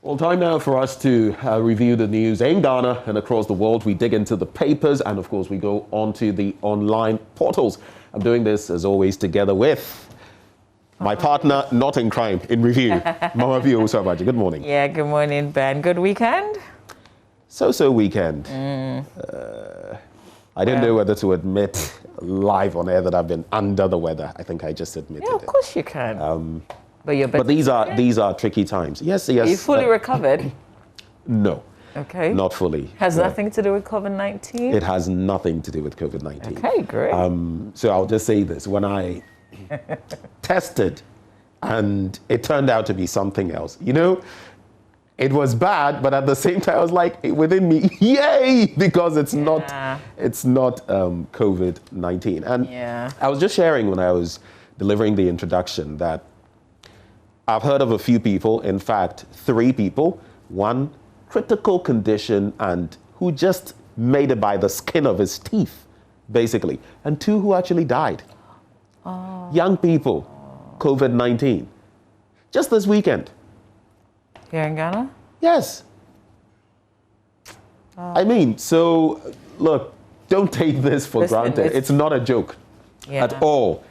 Well, time now for us to review the news in Ghana and across the world. We dig into the papers and, of course, we go onto the online portals. I'm doing this, as always, together with my partner, not in crime, in review, Mahama Osabaji. Good morning. Yeah, good morning, Ben. Good weekend? So weekend. I didn't know whether to admit live on air that I've been under the weather. I think I just admitted it. Yeah, of course you can. But these are tricky times. Yes. Are you fully recovered? No. Okay. Not fully. Has nothing to do with COVID-19? It has nothing to do with COVID-19. Okay, great. So I'll just say this. When I tested and it turned out to be something else, it was bad, but at the same time, I was like, within me, yay, because it's not COVID-19. And I was just sharing when I was delivering the introduction that I've heard of a few people, in fact, 3 people, 1 critical condition and who just made it by the skin of his teeth, basically, and 2 who actually died. Oh. Young people, COVID-19, just this weekend. Here in Ghana? Yes. I mean, so look, don't take this for granted. It's not a joke at all.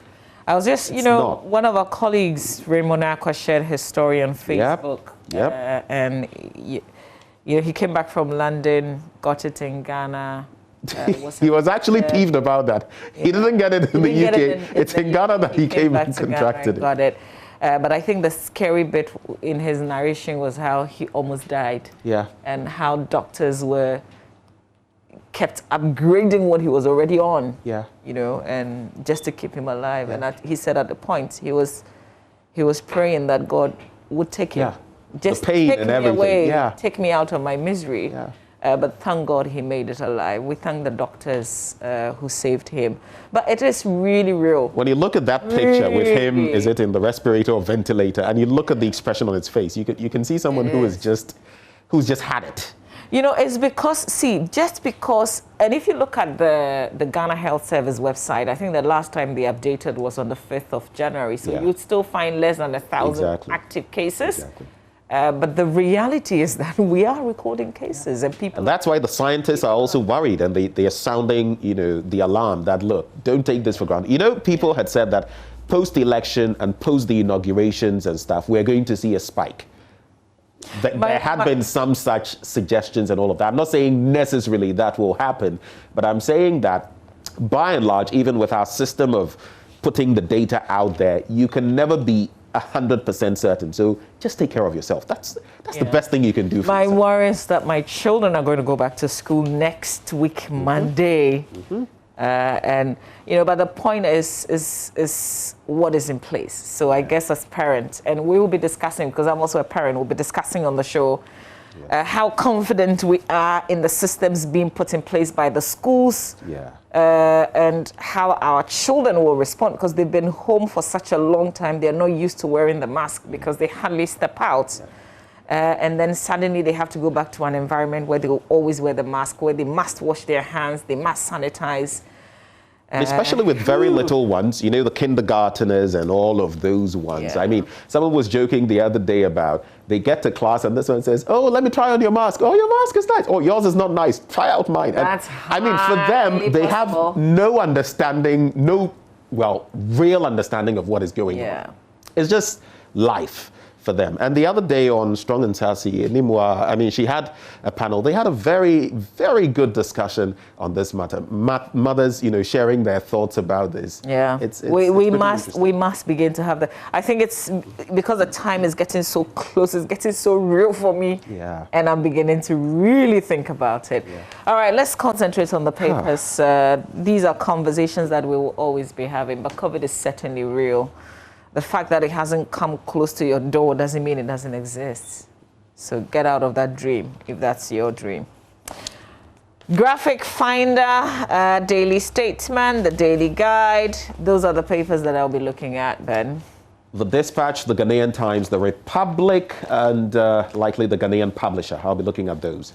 I was just, one of our colleagues, Raymond Akwa, shared his story on Facebook. Yep. And, he came back from London, got it in Ghana. He was actually peeved about that. Yeah. He didn't get it in the UK. It's in Ghana that he came and contracted it. Got it. But I think the scary bit in his narration was how he almost died. Yeah. And how doctors kept upgrading what he was already on. Yeah. And just to keep him alive. Yeah. And he said at the point he was praying that God would take him. Yeah. Just the pain take and me everything. away, take me out of my misery. Yeah. But thank God he made it alive. We thank the doctors who saved him. But it is really real. When you look at that picture with him, is it in the respirator or ventilator, and you look at the expression on his face, you can see someone who's just had it. It's because, and if you look at the Ghana Health Service website, I think the last time they updated was on the 5th of January. So you'd still find less than 1,000 active cases. Exactly. But the reality is that we are recording cases and people... And that's why the scientists are also worried and they are sounding, the alarm that, look, don't take this for granted. People had said that post-election and post the inaugurations and stuff, we're going to see a spike. There had been some such suggestions and all of that. I'm not saying necessarily that will happen, but I'm saying that by and large, even with our system of putting the data out there, you can never be 100% certain. So just take care of yourself. That's the best thing you can do for yourself. My worry is that my children are going to go back to school next week, Monday. But the point is what is in place. So I guess as parents, and we will be discussing, because I'm also a parent, we'll be discussing on the show how confident we are in the systems being put in place by the schools. And how our children will respond, because they've been home for such a long time. They're not used to wearing the mask because they hardly step out. And then suddenly they have to go back to an environment where they will always wear the mask, where they must wash their hands, they must sanitize. Especially with very little ones, the kindergarteners and all of those ones. I mean, someone was joking the other day about they get to class and this one says, oh, let me try on your mask. Oh, your mask is nice. Oh, yours is not nice. Try out mine. That's for them, they have no understanding, real understanding of what is going on. It's just life for them. And the other day on Strong and Sassy, Nimwa, she had a panel. They had a very, very good discussion on this matter. Mothers, sharing their thoughts about this. Yeah, we must begin to have that. I think it's because the time is getting so close, it's getting so real for me. Yeah. And I'm beginning to really think about it. Yeah. All right, let's concentrate on the papers. These are conversations that we will always be having, but COVID is certainly real. The fact that it hasn't come close to your door doesn't mean it doesn't exist. So get out of that dream, if that's your dream. Graphic Finder, Daily Statesman, the Daily Guide. Those are the papers that I'll be looking at, Ben. The Dispatch, the Ghanaian Times, the Republic, and likely the Ghanaian Publisher. I'll be looking at those.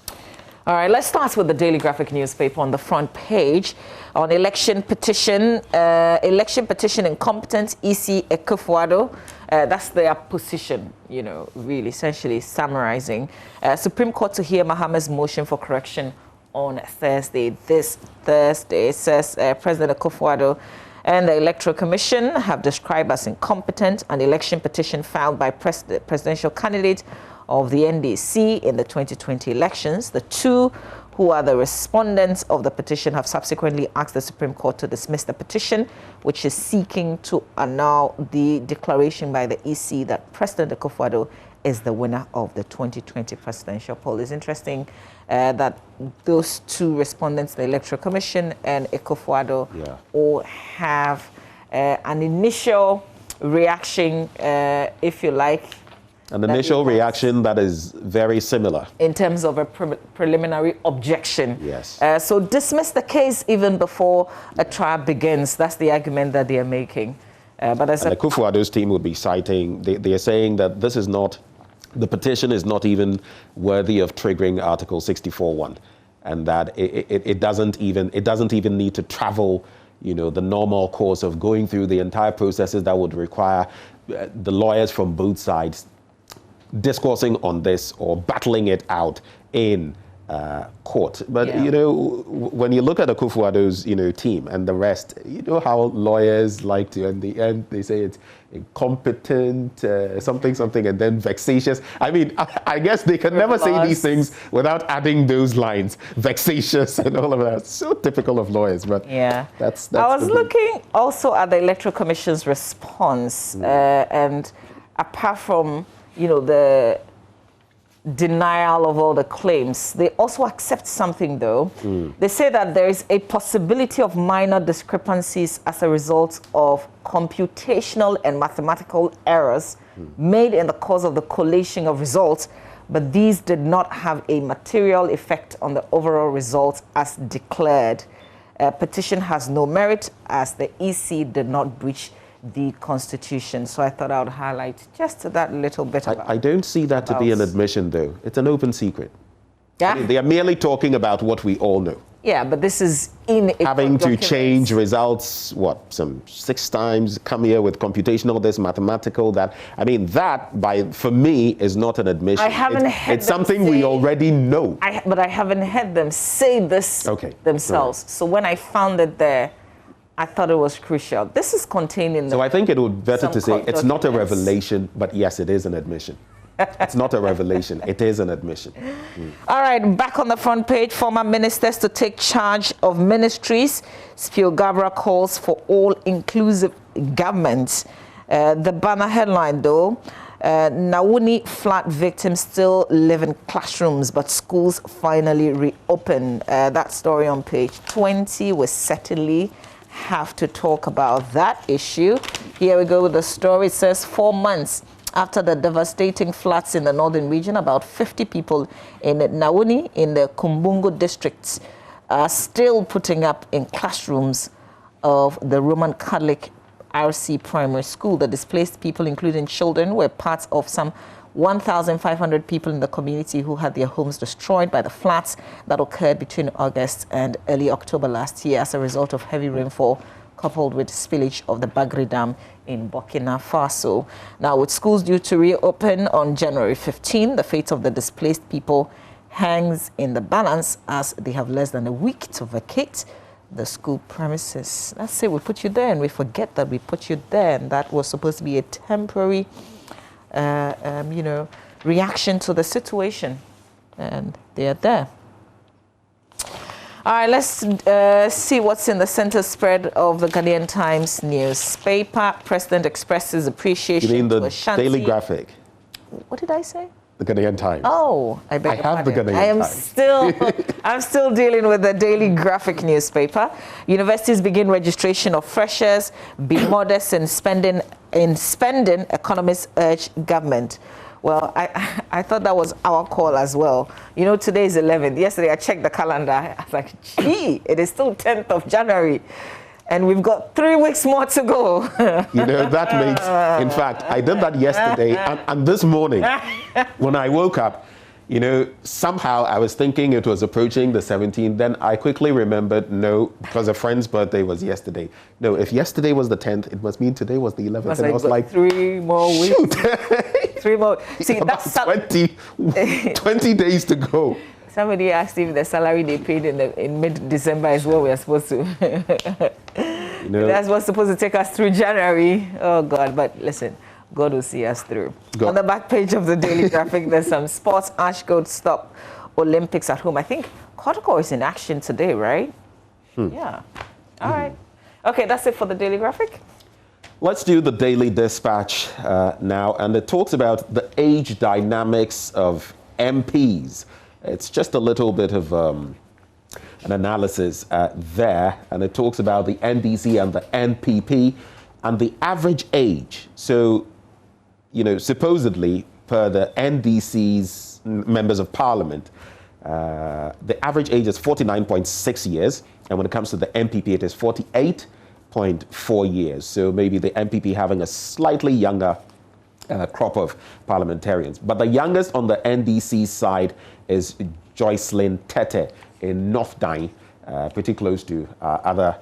All right, let's start with the Daily Graphic newspaper on the front page on election petition incompetent EC Akufo-Addo. That's their position, you know, really essentially summarizing. Supreme Court to hear Mahama's motion for correction on Thursday. This Thursday, it says President Akufo-Addo and the Electoral Commission have described as incompetent an election petition filed by the presidential candidate of the NDC in the 2020 elections. The two who are the respondents of the petition have subsequently asked the Supreme Court to dismiss the petition, which is seeking to annul the declaration by the EC that President Akufo-Addo is the winner of the 2020 presidential poll. It's interesting that those two respondents, the Electoral Commission and Akufo-Addo, all have an initial reaction, if you like. An initial reaction that is very similar. In terms of a preliminary objection. Yes. So dismiss the case even before a trial begins. That's the argument that they are making. But as Akufo-Addo's team will be citing, they are saying that this is not, the petition is not even worthy of triggering Article 64(1), and that it doesn't even need to travel, you know, the normal course of going through the entire processes that would require the lawyers from both sides discoursing on this or battling it out in court. But, you know, when you look at Akufo-Addo's, you know, team and the rest, you know how lawyers like to, in the end, they say it's incompetent, something, and then vexatious. I mean, I guess they can never say these things without adding those lines, vexatious and all of that. So typical of lawyers, but that's I was looking also at the Electoral Commission's response, and apart from, you know, the denial of all the claims, they also accept something, though. They say that there is a possibility of minor discrepancies as a result of computational and mathematical errors made in the course of the collation of results, but these did not have a material effect on the overall results as declared. Petition has no merit as the EC did not breach the Constitution. So I thought I would highlight just that little bit. I don't see that to be an admission, though. It's an open secret. I mean, they are merely talking about what we all know. Yeah, but this is in having to change results, what, some 6 times, come here with computational, this, mathematical, that. I mean, that, for me, is not an admission. I haven't heard it's something we already know. But I haven't heard them say this themselves. Right. So when I found it there, I thought it was crucial. This is contained in the... So I think it would be better to say it's not a revelation, but yes, it is an admission. It's not a revelation. It is an admission. All right, back on the front page, former ministers to take charge of ministries. Spio Gabra calls for all-inclusive government. The banner headline, though, Nawuni flood victims still live in classrooms, but schools finally reopen. That story on page 20 was certainly have to talk about that issue. Here we go with the story. It says 4 months after the devastating floods in the northern region, about 50 people in Nawuni in the Kumbungu districts are still putting up in classrooms of the Roman Catholic RC primary school. The displaced people, including children, were part of some 1,500 people in the community who had their homes destroyed by the floods that occurred between August and early October last year as a result of heavy rainfall coupled with spillage of the Bagri Dam in Burkina Faso. Now, with schools due to reopen on January 15, the fate of the displaced people hangs in the balance as they have less than a week to vacate the school premises. Let's say we put you there and we forget that we put you there, and that was supposed to be a temporary you know, reaction to the situation, and they are there. All right, let's see what's in the center spread of the Ghanaian Times newspaper. President expresses appreciation. You mean the to Ashanti. Daily Graphic? What did I say? The Ghanaian Times. Oh, I beg your pardon. The Ghanaian Times. I'm still dealing with the Daily Graphic newspaper. Universities begin registration of freshers. Be modest in spending. Economists urge government. Well, I thought that was our call as well. You know, today is 11th. Yesterday I checked the calendar. I was like, gee, it is still 10th of January. And we've got 3 weeks more to go. You know, that makes, in fact, I did that yesterday and this morning when I woke up, You know, somehow I was thinking it was approaching the 17th. Then I quickly remembered, no, because a friend's birthday was yesterday. No, if yesterday was the 10th, it must mean today was the 11th. And I was like, 3 more weeks. Shoot. 3 more. See, that's 20 days to go. Somebody asked if the salary they paid in mid-December is what we are supposed to. You know, that's what's supposed to take us through January. Oh, God. But listen, God will see us through. On the back page of the Daily Graphic, there's some sports. Ash Gold stop Olympics at home. I think Kotoko is in action today, right? Yeah. All right. Okay, that's it for the Daily Graphic. Let's do the Daily Dispatch now. And it talks about the age dynamics of MPs. It's just a little bit of an analysis there. And it talks about the NDC and the NPP and the average age. So, you know, supposedly, per the NDC's members of parliament, the average age is 49.6 years. And when it comes to the NPP, it is 48.4 years. So maybe the NPP having a slightly younger crop of parliamentarians. But the youngest on the NDC side is Joycelyn Tete in North Dine, pretty close to our other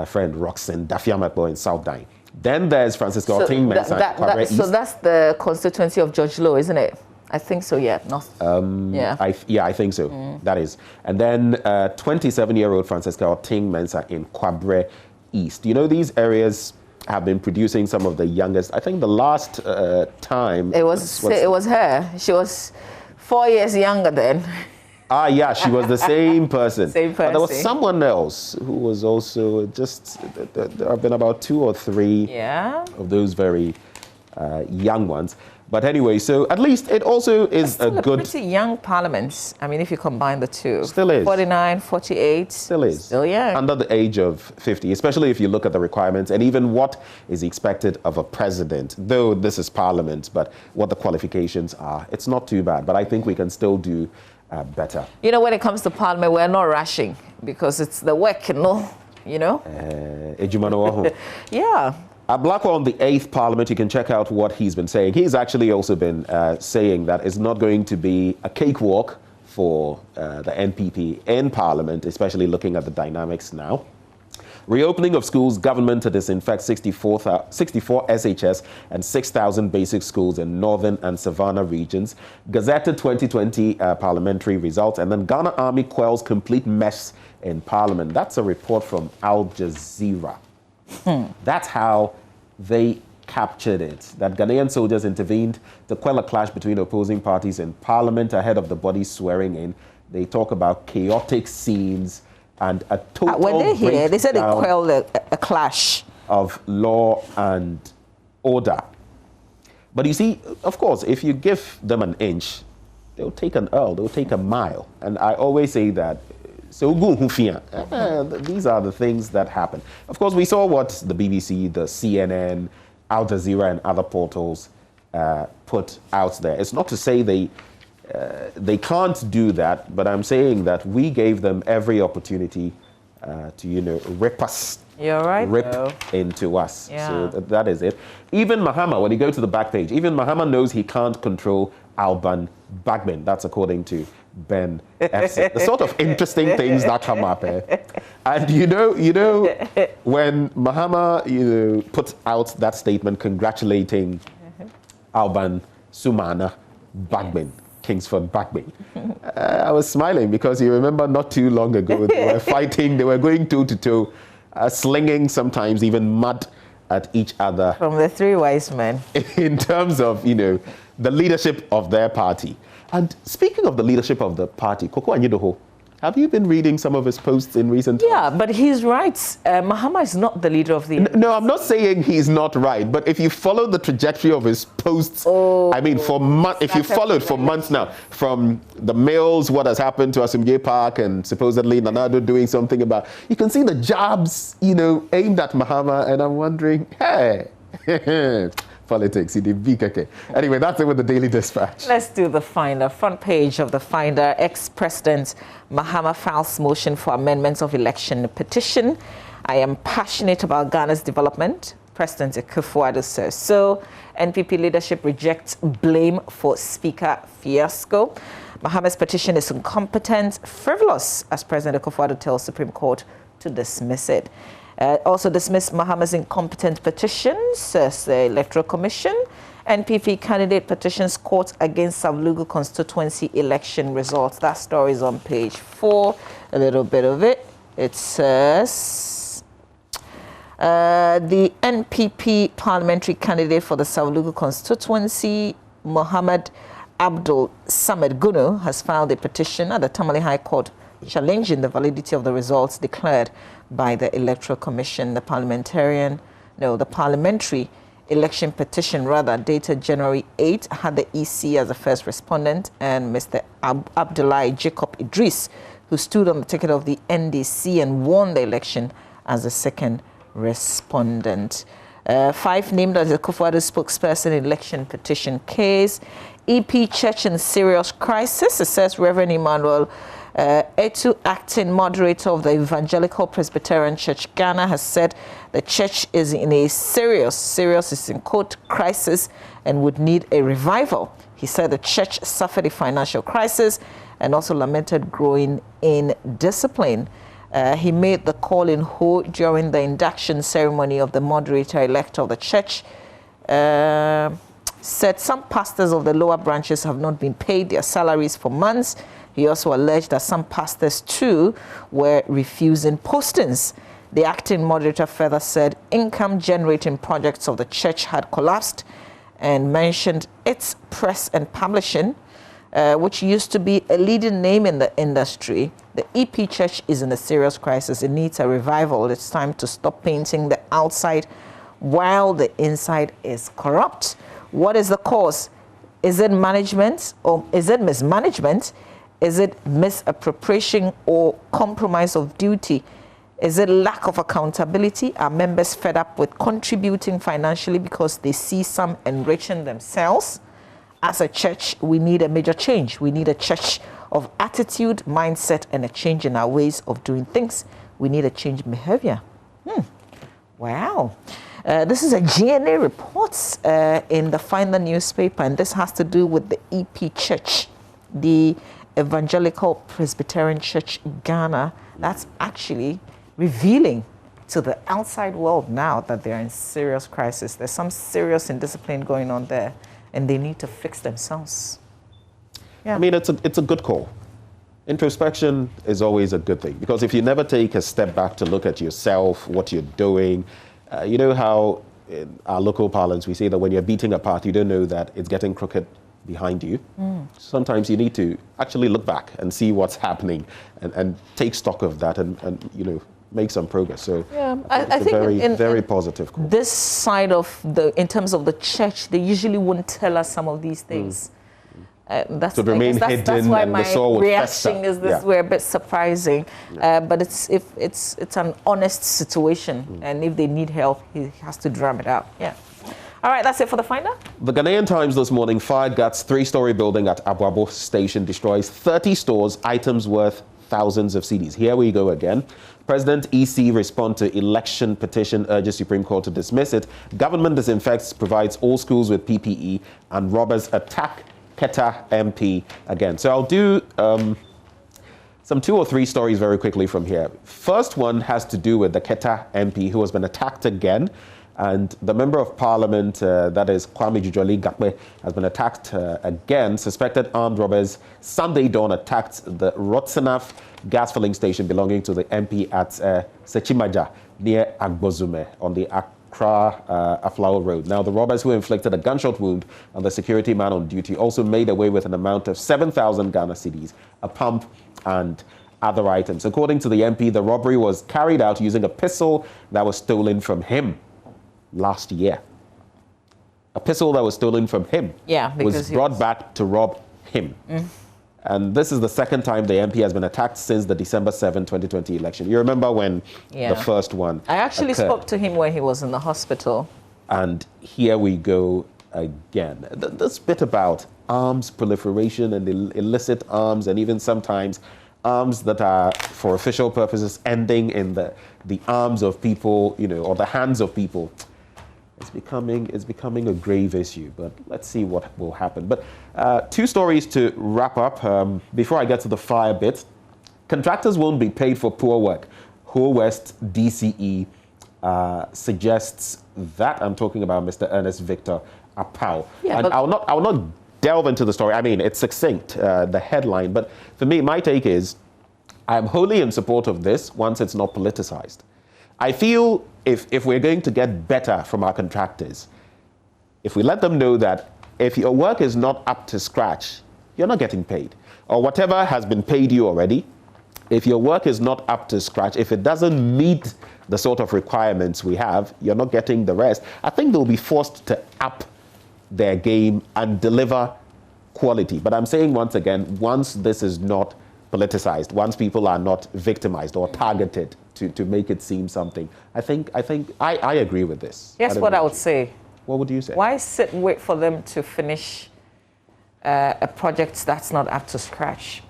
friend Roxanne Dafiamakbo in South Dine. Then there's Francisco Orting Mensah. So that's the constituency of George Lowe, isn't it? I think so, yeah. I think so. That is. And then 27-year-old Francisco Orting Mensah in Kwabre East. You know, these areas have been producing some of the youngest. I think the last time... It was her. She was 4 years younger then. Ah, yeah, she was the same person. Same person. But there was someone else who was also just... There have been about 2 or 3 of those very young ones. But anyway, so at least it also is a good... pretty young parliament. I mean, if you combine the two. Still is. 49, 48. Still is. Still young. Under the age of 50, especially if you look at the requirements and even what is expected of a president. Though this is parliament, but what the qualifications are, it's not too bad. But I think we can still do better. You know, when it comes to parliament, we're not rushing because it's the work, you know? Yeah. Blackwell on the 8th Parliament, you can check out what he's been saying. He's actually also been saying that it's not going to be a cakewalk for the NPP in Parliament, especially looking at the dynamics now. Reopening of schools, government to disinfect 64 SHS and 6,000 basic schools in northern and savannah regions. Gazetted 2020 parliamentary results. And then Ghana Army quells complete mess in Parliament. That's a report from Al Jazeera. That's how they captured it, that Ghanaian soldiers intervened to quell a clash between opposing parties in Parliament ahead of the body swearing in. They talk about chaotic scenes and a total when they're here, they said they quelled a clash of law and order. But you see, of course, if you give them an inch, they'll take an ell, they'll take a mile. And I always say that so these are the things that happen. Of course, we saw what the BBC, the CNN, Al Jazeera, and other portals put out there. It's not to say they can't do that, but I'm saying that we gave them every opportunity to, rip us. You're right. Rip into us. Yeah. So that is it. Even Mahama, when you go to the back page, even Mahama knows he can't control Alban Bagbin. That's according to Ben Ephson. The sort of interesting things that come up. And you know, when Mahama, put out that statement congratulating Alban Sumana Bagbin, Kingsford Bagbin, I was smiling because you remember not too long ago they were fighting, they were going toe to toe, slinging sometimes even mud at each other. From the 3 wise men. In terms of, the leadership of their party. And speaking of the leadership of the party, Koko Anyidoho, have you been reading some of his posts in recent times? Yeah, but he's right. Mahama is not the leader of the... No, I'm not saying he's not right, but if you follow the trajectory of his posts, if you followed for months now, from the mails, what has happened to Asumge Park and supposedly Nanado doing something about, you can see the jabs, aimed at Mahama, and I'm wondering, hey, politics, Anyway, that's it with the Daily Dispatch. Let's do the Finder. Front page of the Finder. Ex-President Mahama files motion for amendments of election petition. I am passionate about Ghana's development. President Akufo-Addo says so. NPP leadership rejects blame for Speaker fiasco. Mahama's petition is incompetent, frivolous, as President Akufo-Addo tells Supreme Court to dismiss it. Also dismissed Mahama's incompetent petition, says the Electoral Commission. NPP candidate petitions court against Savlugu constituency election results. That story is on page 4. A little bit of it. It says the NPP parliamentary candidate for the Savlugu constituency, Muhammad Abdul Samad Gunu, has filed a petition at the Tamale High Court challenging the validity of the results declared by the Electoral Commission. The parliamentary election petition, dated January 8, had the EC as the first respondent, and Mr. Abdullahi Jacob Idris, who stood on the ticket of the NDC and won the election, as the second respondent. 5 named as the Akufo-Addo spokesperson in election petition case. EP Church in serious crisis, it says Reverend Emmanuel Etu, acting moderator of the Evangelical Presbyterian Church Ghana, has said the church is in a serious is in quote, crisis and would need a revival. He said the church suffered a financial crisis and also lamented growing indiscipline. He made the call in Ho during the induction ceremony of the moderator-elect of the church. Said some pastors of the lower branches have not been paid their salaries for months. He also alleged that some pastors, too, were refusing postings. The acting moderator further said income-generating projects of the church had collapsed and mentioned its press and publishing, which used to be a leading name in the industry. The EP Church is in a serious crisis. It needs a revival. It's time to stop painting the outside while the inside is corrupt. What is the cause? Is it management or is it mismanagement? Is it misappropriation or compromise of duty? Is it lack of accountability? Are members fed up with contributing financially because they see some enriching themselves? As a church, we need a major change. We need a church of attitude, mindset, and a change in our ways of doing things. We need a change in behavior. Wow. This is a GNA report in the Finder newspaper, and this has to do with the EP Church, the Evangelical Presbyterian Church Ghana. That's actually revealing to the outside world now that they're in serious crisis. There's some serious indiscipline going on there, and they need to fix themselves. Yeah. I mean, it's a good call. Introspection is always a good thing, because if you never take a step back to look at yourself, what you're doing, you know how in our local parlance we say that when you're beating a path, you don't know that it's getting crooked behind you. Sometimes you need to actually look back and see what's happening and take stock of that and you know, make some progress. So yeah, I think it's very positive call. This side of in terms of the church, they usually wouldn't tell us some of these things. That's why my reaction is this. We're a bit surprising, but it's an honest situation, and if they need help, he has to drum it out. Yeah. All right, that's it for the Finder. The Ghanaian Times this morning: fire guts 3-story building at Abuabo Station, destroys 30 stores, items worth thousands of cedis. Here we go again. President EC respond to election petition, urges Supreme Court to dismiss it. Government disinfects, provides all schools with PPE, and robbers attack Keta MP again. So I'll do some 2 or 3 stories very quickly from here. First one has to do with the Keta MP, who has been attacked again. And the Member of Parliament, that is Kwame Jujoli Gakwe, has been attacked again. Suspected armed robbers Sunday dawn attacked the Rotsenaf gas filling station belonging to the MP at Sechimaja near Agbozume on the Accra-Aflao Road. Now, the robbers, who inflicted a gunshot wound on the security man on duty, also made away with an amount of 7,000 Ghana cedis, a pump, and other items. According to the MP, the robbery was carried out using a pistol that was stolen from him last year. A pistol that was stolen from him was brought back to rob him. And this is the second time the MP has been attacked since the December 7, 2020 election. You remember when the first one I actually spoke to him when he was in the hospital. And here we go again. This bit about arms proliferation and illicit arms, and even sometimes arms that are for official purposes ending in the arms of people, you know, or the hands of people. It's becoming a grave issue, but let's see what will happen. But two stories to wrap up before I get to the fire bit. Contractors won't be paid for poor work. Whole West DCE suggests that. I'm talking about Mr. Ernest Victor Apau. Yeah, and I'll not delve into the story. I mean, it's succinct, the headline. But for me, my take is I'm wholly in support of this once it's not politicized. I feel if we're going to get better from our contractors, if we let them know that if your work is not up to scratch, you're not getting paid. Or whatever has been paid you already, if your work is not up to scratch, if it doesn't meet the sort of requirements we have, you're not getting the rest. I think they'll be forced to up their game and deliver quality. But I'm saying once again, once this is not politicized, once people are not victimized or targeted to make it seem something, I agree with this. Yes, what I would say. What would you say? Why wait for them to finish a project that's not up to scratch?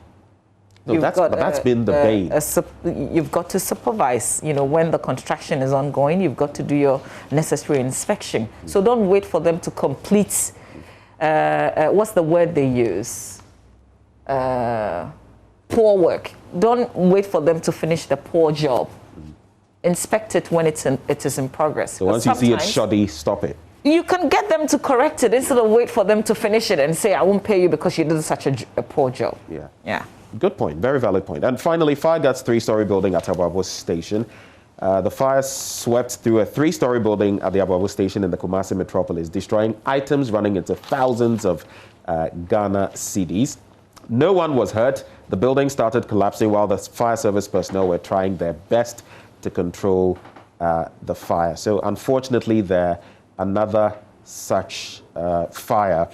No, that's been the bane. You've got to supervise, when the construction is ongoing, you've got to do your necessary inspection. So don't wait for them to complete, what's the word they use? Poor work. Don't wait for them to finish the poor job. Inspect it when it is in progress. So once you see it shoddy, stop it. You can get them to correct it instead of wait for them to finish it and say, I won't pay you because you did such a poor job. Yeah. Good point. Very valid point. And finally, fire guts 3-story building at Aboabo Station. The fire swept through a 3-story building at the Aboabo Station in the Kumasi metropolis, destroying items running into thousands of Ghana cedis. No one was hurt. The building started collapsing while the fire service personnel were trying their best to control the fire. So unfortunately, another such fire.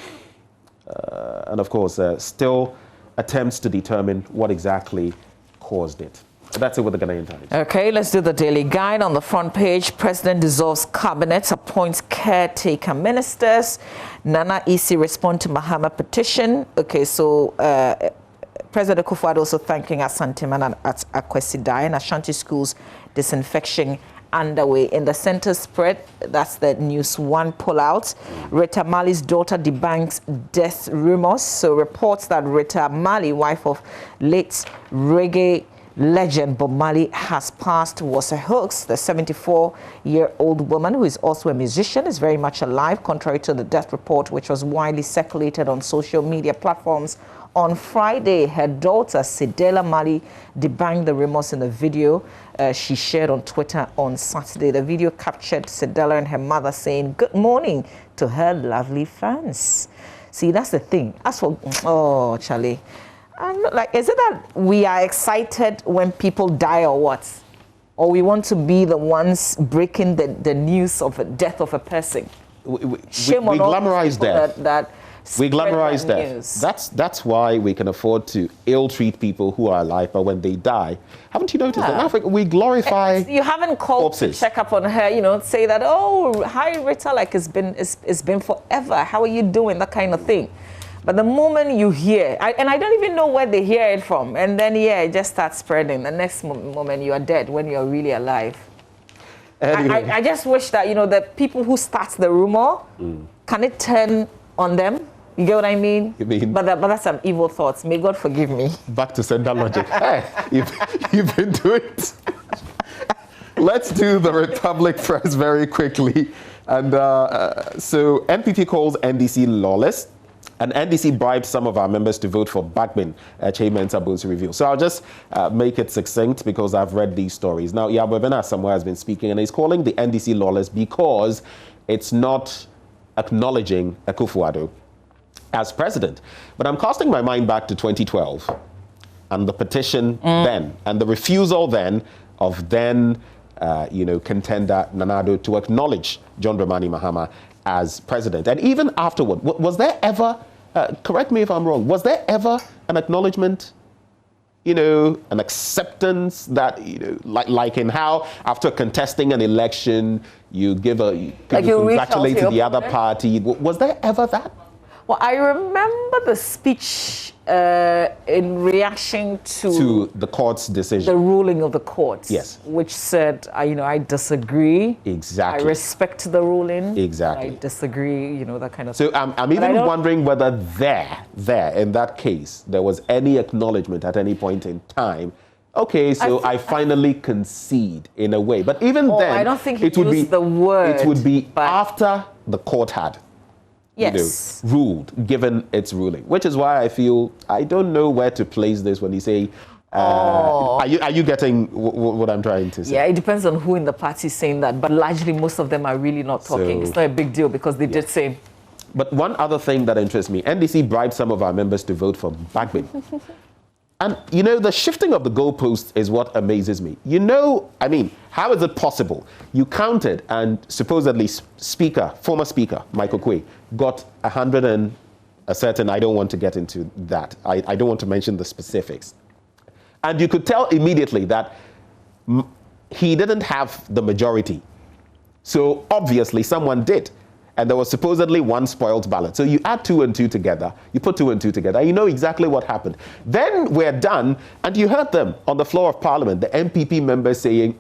And of course, still attempts to determine what exactly caused it. So that's it with the Ghanaian Times. Okay, let's do the Daily Guide. On the front page, President dissolves cabinet, appoints caretaker ministers. Nana EC respond to Mahama petition. Okay, so President Akufo-Addo also thanking Asanteman and at Akwesi Dai and Ashanti schools disinfection underway. In the center spread, that's the News One pullout. Rita Mali's daughter debunks death rumors. So reports that Rita Mali, wife of late reggae legend Bob Marley, has passed was a hoax. The 74-year-old woman, who is also a musician, is very much alive, contrary to the death report, which was widely circulated on social media platforms. On Friday, her daughter, Sidela Mali, debunked the rumors in the video she shared on Twitter on Saturday. The video captured Sidela and her mother saying good morning to her lovely fans. See, that's the thing. As for, oh, Charlie, I'm not like, is it that we are excited when people die or what? Or we want to be the ones breaking the news of the death of a person? Shame on all glamorize death. We glamorize death. That's why we can afford to ill-treat people who are alive, but when they die, haven't you noticed that in Africa we glorify You haven't called corpses. To check up on her, say that, oh, hi Rita, like it's been forever. How are you doing? That kind of thing. But the moment you hear, and I don't even know where they hear it from, and then it just starts spreading. The next moment you are dead when you're really alive. Anyway. I just wish that, the people who start the rumor, can it turn on them? You get what I mean? You mean? But that's some evil thoughts. May God forgive me. Back to sender logic. Hey, you've been doing it. Let's do the Republic Press very quickly. And so NPP calls NDC lawless. And NDC bribed some of our members to vote for Bagbin, Chairman Tabu's review. So I'll just make it succinct because I've read these stories. Now, Yabwebena somewhere has been speaking, and he's calling the NDC lawless because it's not acknowledging Akufo-Addo as president. But I'm casting my mind back to 2012 and the petition then and the refusal then of contender Nana Addo to acknowledge John Dramani Mahama as president. And even afterward, was there ever, correct me if I'm wrong, was there ever an acknowledgement, an acceptance that, like in how after contesting an election, you congratulate the other party? Was there ever that? Well, I remember the speech in reaction to the court's decision, the ruling of the court. Yes, which said, I disagree. Exactly. I respect the ruling. Exactly. I disagree. That kind of. So I'm even wondering whether there in that case there was any acknowledgement at any point in time. Okay, so I finally concede in a way, but even then, I don't think it would be the word. It would be after the court had. Yes. Ruled, given its ruling, which is why I feel I don't know where to place this when you say, are you getting what I'm trying to say? Yeah, it depends on who in the party is saying that, but largely most of them are really not talking. It's not a big deal because they did say. But one other thing that interests me, NDC bribed some of our members to vote for Bagbin. And, the shifting of the goalposts is what amazes me. How is it possible? You counted and supposedly former speaker, Michael Quay, got 100 and a certain, I don't want to get into that. I don't want to mention the specifics. And you could tell immediately that he didn't have the majority. So obviously someone did. And there was supposedly one spoiled ballot. So you add 2 and 2 together, you put 2 and 2 together, you know exactly what happened. Then we're done, and you heard them on the floor of Parliament, the MPP members saying,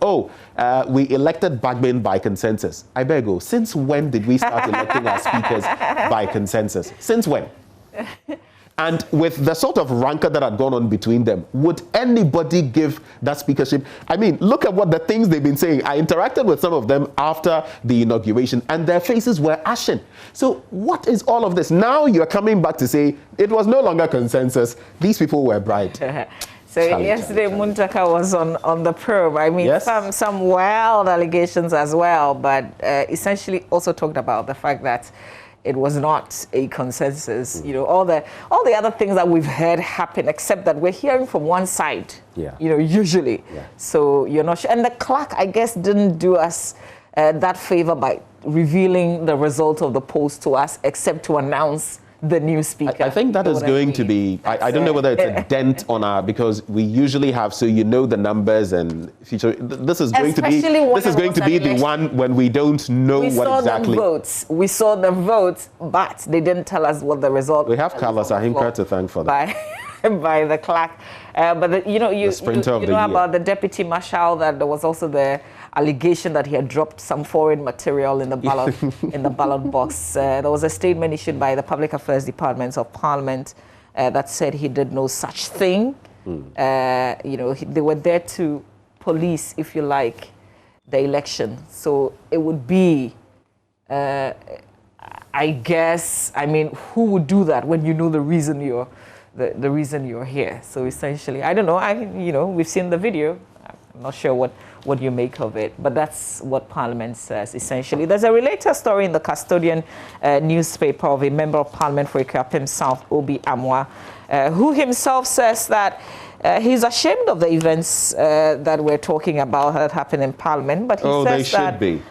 we elected Bagbin by consensus. I beg you, since when did we start electing our speakers by consensus? Since when? And with the sort of rancor that had gone on between them, would anybody give that speakership? Look at what the things they've been saying. I interacted with some of them after the inauguration, and their faces were ashen. So what is all of this? Now you're coming back to say it was no longer consensus. These people were bribed. So yesterday, Muntaka was on the probe. Yes. Some wild allegations as well, but essentially also talked about the fact that it was not a consensus. All the other things that we've heard happen, except that we're hearing from one side. Yeah. Usually. Yeah. So you're not sure. And the clerk, I guess, didn't do us that favor by revealing the result of the polls to us, except to announce the new speaker. I think that is going to be, I don't know whether it's a dent on because we usually have, so the numbers and future, this is going to be the one when we don't know what exactly. We saw the votes, but they didn't tell us what the result. We have Carlos Ahimka to thank for that. By the clerk. But you know about the deputy marshal, that there was also the allegation that he had dropped some foreign material in the ballot in the ballot box. There was a statement issued by the Public Affairs Department of Parliament that said he did no such thing. They were there to police, if you like, the election. So it would be, I guess, who would do that when you know the reason you're the reason you're here? So essentially, I don't know. We've seen the video. I'm not sure what you make of it, but that's what Parliament says, essentially. There's a related story in the Custodian newspaper of a member of Parliament for Ikuapem South, Obi Amwa, who himself says that he's ashamed of the events that we're talking about that happened in Parliament, but he says they should be.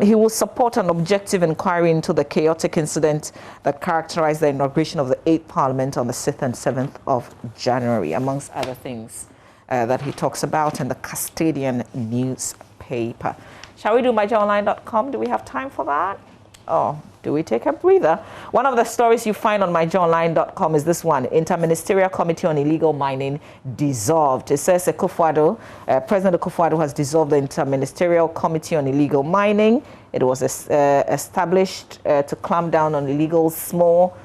He will support an objective inquiry into the chaotic incident that characterized the inauguration of the 8th Parliament on the 6th and 7th of January, amongst other things that he talks about in the Custodian newspaper. Shall we do myjoyonline.com? Do we have time for that? Oh, do we take a breather? One of the stories you find on myjoyonline.com is this one: Interministerial Committee on Illegal Mining dissolved. It says Akufo-Addo, President Akufo-Addo has dissolved the Interministerial Committee on Illegal Mining. It was established to clamp down on illegal small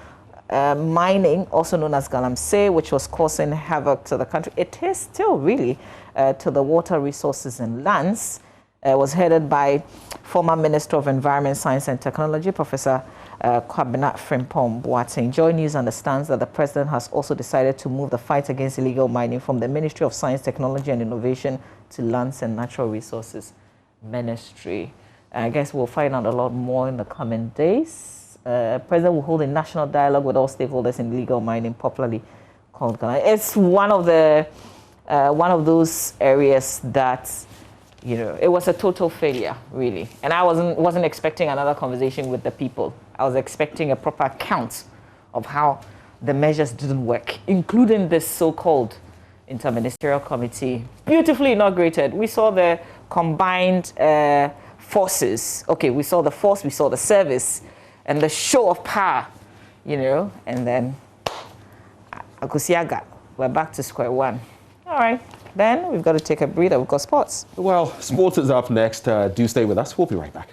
mining, also known as galamsey, which was causing havoc to the country. It is still really to the water resources and lands. Was headed by former Minister of Environment, Science and Technology, Professor Kwabena Frimpong Boateng. Joy News understands that the President has also decided to move the fight against illegal mining from the Ministry of Science, Technology and Innovation to Lands and Natural Resources Ministry. I guess we'll find out a lot more in the coming days. President will hold a national dialogue with all stakeholders in illegal mining, popularly called Ghana. It's one of those areas that, it was a total failure, really. And I wasn't expecting another conversation with the people. I was expecting a proper account of how the measures didn't work, including this so-called Interministerial Committee, beautifully inaugurated. We saw the combined forces. Okay, we saw the force, we saw the service, and the show of power you know, and then Akusiaga, we're back to square one. All right, then we've got to take a breather. We've got sports. Well, sports is up next. Do stay with us. We'll be right back.